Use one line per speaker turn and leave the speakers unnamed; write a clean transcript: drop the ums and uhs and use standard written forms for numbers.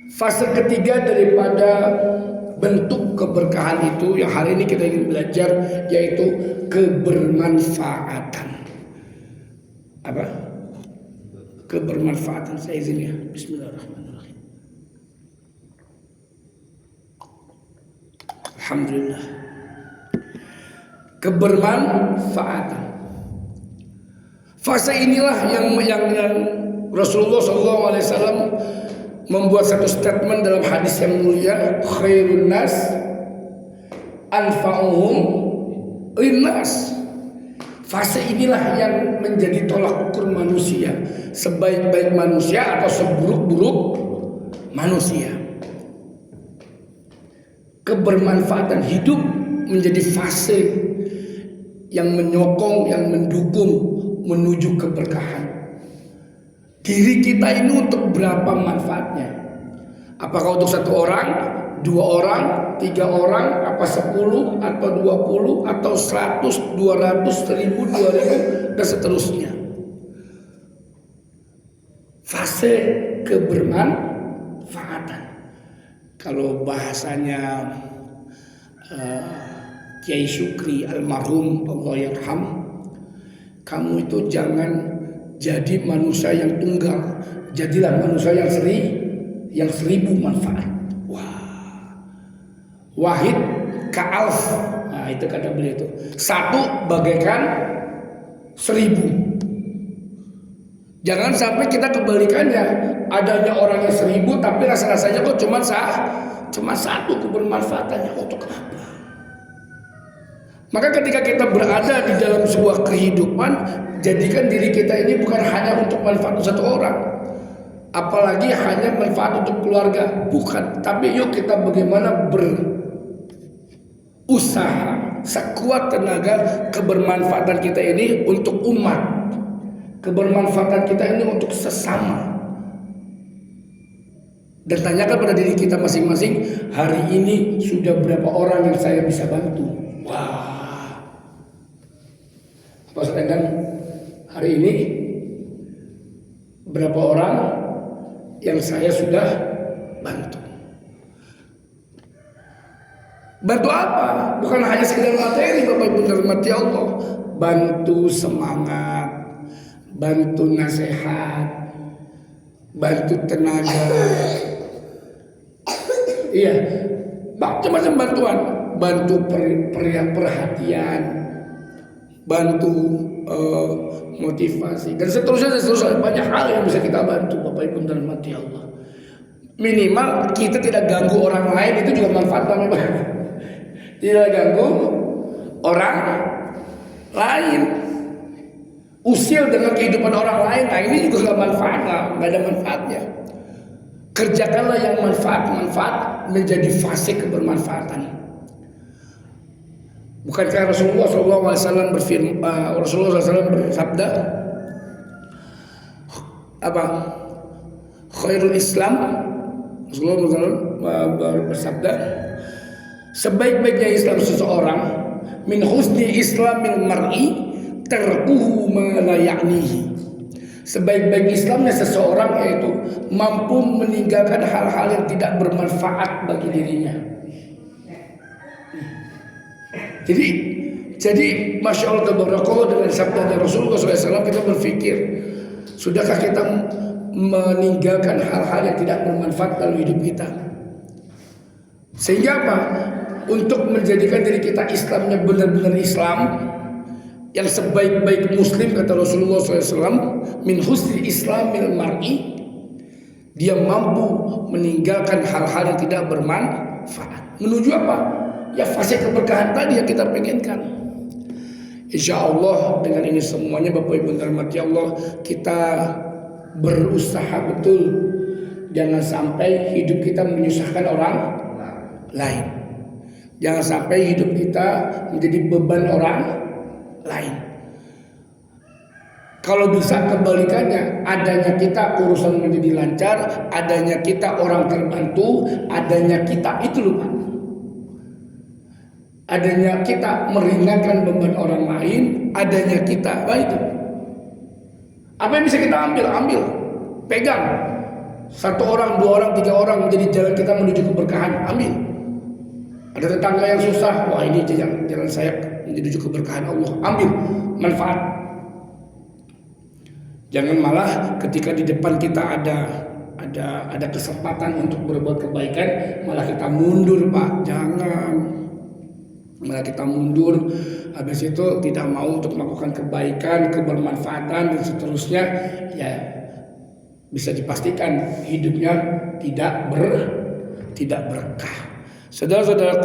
Fase ketiga daripada bentuk keberkahan itu yang hari ini kita ingin belajar, yaitu kebermanfaatan. Apa? Kebermanfaatan. Saya izin ya. Bismillahirrahmanirrahim. Alhamdulillah. Kebermanfaatan. Fase inilah yang Rasulullah SAW membuat satu statement dalam hadis yang mulia, khairun nas anfa'uhum linnas. Fase inilah yang menjadi tolak ukur manusia, sebaik-baik manusia atau seburuk-buruk manusia. Kebermanfaatan hidup menjadi fase yang menyokong, yang mendukung menuju keberkahan. Diri kita ini untuk berapa manfaatnya? Apakah untuk satu orang, 2 orang, 3 orang, apa 10 atau 20 atau 100, 200, 1000, 2000 dan seterusnya. Fase kebermanfaatan. Kalau bahasanya Kiai Syukri almarhum Allah yarham, kamu itu jangan jadi manusia yang tunggal, jadilah manusia yang 1000 manfaat. Wah, wahid ka'alf. Nah, itu kata beliau itu. 1 bagaikan 1000. Jangan sampai kita kebalikannya, adanya orang yang 1000 tapi rasa-rasanya kok cuma 1 kebermanfaatannya. Untuk apa? Maka ketika kita berada di dalam sebuah kehidupan, jadikan diri kita ini bukan hanya untuk manfaat satu orang, apalagi hanya manfaat untuk keluarga, bukan. Tapi yuk kita bagaimana berusaha sekuat tenaga kebermanfaatan kita ini untuk umat, kebermanfaatan kita ini untuk sesama. Dan tanyakan pada diri kita masing-masing, hari ini sudah berapa orang yang saya bisa bantu? Wah, apa sedangkan hari ini berapa orang yang saya sudah bantu? Bantu apa? Bukan hanya sekedar materi, Bapak Ibu dirahmati Allah. Bantu semangat, bantu nasihat, bantu tenaga. Iya, macam-macam bantuan. Bantu perhatian, bantu motivasi, dan seterusnya. Banyak hal yang bisa kita bantu, Bapak Ibu dirahmati Allah. Minimal kita tidak ganggu orang lain, itu juga manfaat banget. Tidak ganggu orang lain, usil dengan kehidupan orang lain. Nah, ini juga nggak ada manfaatnya. Kerjakanlah yang manfaat menjadi fase kebermanfaatan. Bukankah Rasulullah SAW bersabda apa? Khairul Islam, Rasulullah SAW bersabda, sebaik-baiknya Islam seseorang, min husni islamil mar'i tarkuhu ma la ya'nihi. Sebaik-baik Islamnya seseorang yaitu mampu meninggalkan hal-hal yang tidak bermanfaat bagi dirinya. Jadi Masya Allah tabarakallah, dengan sabda Rasulullah SAW kita berpikir, sudahkah kita meninggalkan hal-hal yang tidak bermanfaat dalam hidup kita? Sehingga apa? Untuk menjadikan diri kita Islamnya benar-benar Islam yang sebaik-baik Muslim, kata Rasulullah SAW, min husni islamil mar'i, dia mampu meninggalkan hal-hal yang tidak bermanfaat. Menuju apa? Ya fase keberkahan tadi yang kita pengenkan. Insya Allah dengan ini semuanya Bapak Ibu dirahmati Allah, kita berusaha betul jangan sampai hidup kita menyusahkan orang lain. Jangan sampai hidup kita menjadi beban orang lain. Kalau bisa kebalikannya, adanya kita urusan menjadi lancar, adanya kita orang terbantu, adanya kita itu lupa. Adanya kita meringankan beban orang lain, adanya kita, apa itu? Apa yang bisa kita ambil, pegang. Satu orang, dua orang, tiga orang menjadi jalan kita menuju keberkahan. Ambil. Ada tetangga yang susah, wah ini jalan saya menuju keberkahan Allah. Ambil manfaat. Jangan malah ketika di depan kita ada kesempatan untuk berbuat kebaikan, malah kita mundur, Pak. Jangan. Malah kita mundur, habis itu tidak mau untuk melakukan kebaikan, kebermanfaatan dan seterusnya, ya bisa dipastikan hidupnya tidak berkah. Saudara-saudara